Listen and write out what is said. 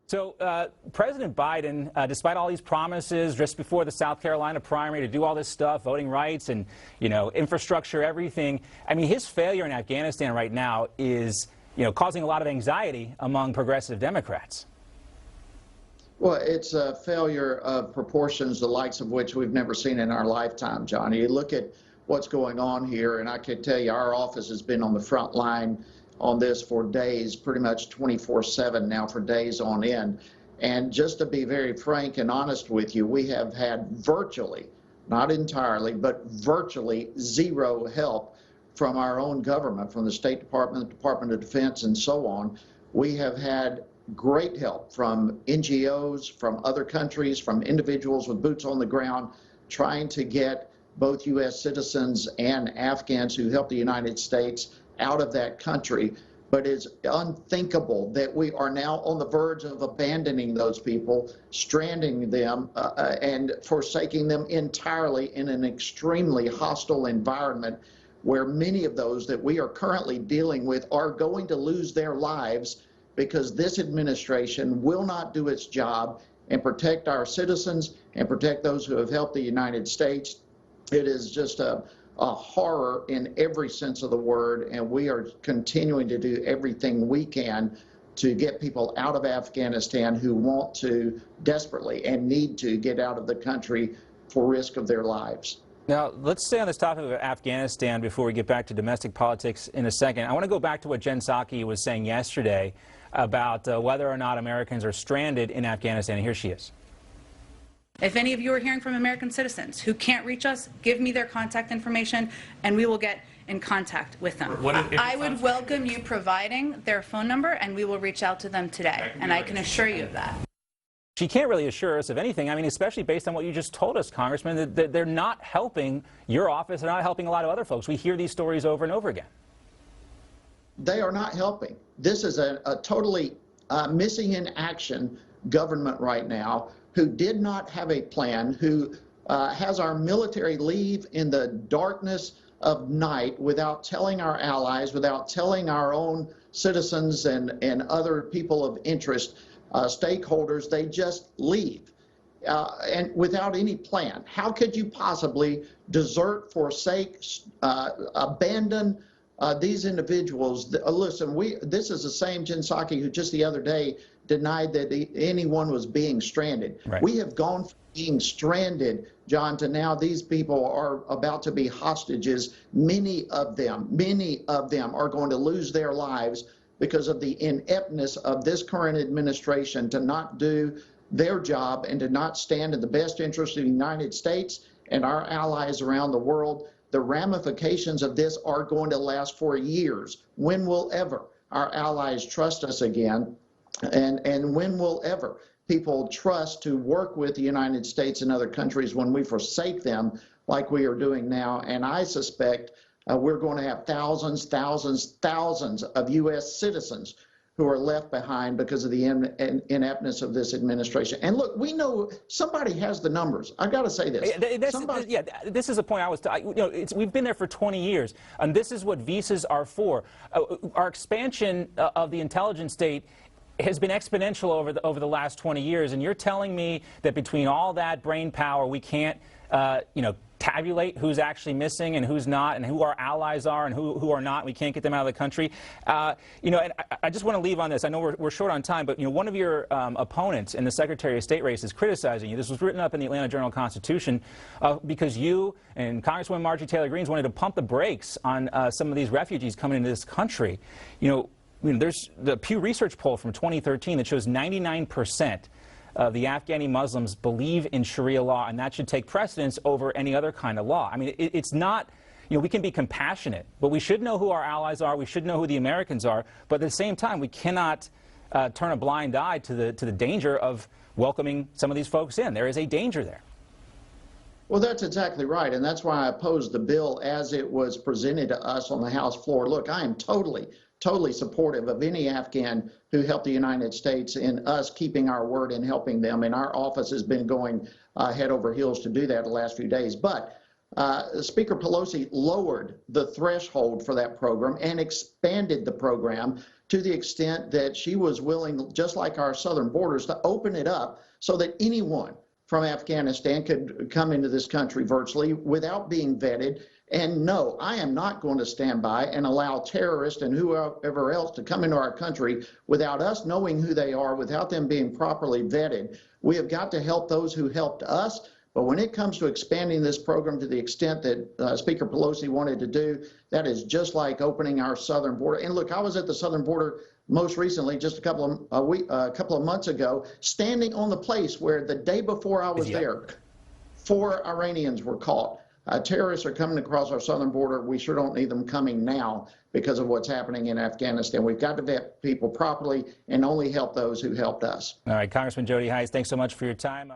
So President Biden, despite all these promises just before the South Carolina primary to do all this stuff, voting rights and, infrastructure, everything, I mean, his failure in Afghanistan right now is, causing a lot of anxiety among progressive Democrats. Well, it's a failure of proportions the likes of which we've never seen in our lifetime, Johnny. You look at what's going on here, and I can tell you our office has been on the front line on this for days, pretty much 24/7 now for days on end. And just to be very frank and honest with you, we have had virtually, not entirely, but virtually zero help from our own government, from the State Department, the Department of Defense, and so on. We have had great help from NGOs, from other countries, from individuals with boots on the ground, trying to get both U.S. citizens and Afghans who help the United States out of that country. But it's unthinkable that we are now on the verge of abandoning those people, stranding them, and forsaking them entirely in an extremely hostile environment where many of those that we are currently dealing with are going to lose their lives because this administration will not do its job and protect our citizens and protect those who have helped the United States. It is just a horror in every sense of the word, and we are continuing to do everything we can to get people out of Afghanistan who want to desperately and need to get out of the country for risk of their lives. Now, let's stay on this topic of Afghanistan before we get back to domestic politics in a second. I want to go back to what Jen Psaki was saying yesterday about whether or not Americans are stranded in Afghanistan. Here she is. If any of you are hearing from American citizens who can't reach us, give me their contact information and we will get in contact with them. I would welcome you providing their phone number and we will reach out to them today, and I can assure you of that. She can't really assure us of anything. I mean, especially based on what you just told us, Congressman, that they're not helping your office. They're not helping a lot of other folks. We hear these stories over and over again. They are not helping. This is a totally missing in action government right now who did not have a plan, who has our military leave in the darkness of night without telling our allies, without telling our own citizens and other people of interest, stakeholders. They just leave and without any plan. How could you possibly desert, forsake, abandon these individuals? Listen, this is the same Jen Psaki who just the other day denied that anyone was being stranded. Right. We have gone from being stranded, John, to now these people are about to be hostages. Many of them are going to lose their lives because of the ineptness of this current administration to not do their job and to not stand in the best interest of the United States and our allies around the world. The ramifications of this are going to last for years. When will ever our allies trust us again? And when will ever people trust to work with the United States and other countries when we forsake them like we are doing now? And I suspect we're going to have thousands of U.S. citizens who are left behind because of the ineptness of this administration. And look, we know somebody has the numbers. I've got to say this. This is a point I was. We've been there for 20 years, and this is what visas are for. Our expansion of the intelligence state has been exponential over the last 20 years, and you're telling me that between all that brain power, we can't, tabulate who's actually missing and who's not, and who our allies are and who are not. We can't get them out of the country. And I just want to leave on this. I know we're short on time, but one of your opponents in the Secretary of State race is criticizing you. This was written up in the Atlanta Journal-Constitution because you and Congresswoman Marjorie Taylor Greene wanted to pump the brakes on some of these refugees coming into this country. There's the Pew Research poll from 2013 that shows 99% of the Afghani Muslims believe in Sharia law, and that should take precedence over any other kind of law. I mean, it's not, we can be compassionate, but we should know who our allies are. We should know who the Americans are. But at the same time, we cannot turn a blind eye to the danger of welcoming some of these folks in. There is a danger there. Well, that's exactly right, and that's why I opposed the bill as it was presented to us on the House floor. Look, I am totally supportive of any Afghan who helped the United States in us keeping our word and helping them, and our office has been going head over heels to do that the last few days. But Speaker Pelosi lowered the threshold for that program and expanded the program to the extent that she was willing, just like our southern borders, to open it up so that anyone from Afghanistan could come into this country virtually without being vetted. And no, I am not going to stand by and allow terrorists and whoever else to come into our country without us knowing who they are, without them being properly vetted. We have got to help those who helped us. But when it comes to expanding this program to the extent that Speaker Pelosi wanted to do, that is just like opening our southern border. And look, I was at the southern border most recently, just a couple of months ago, standing on the place where the day before I was there, 4 Iranians were caught. Terrorists are coming across our southern border. We sure don't need them coming now because of what's happening in Afghanistan. We've got to vet people properly and only help those who helped us. All right, Congressman Jody Hice, thanks so much for your time.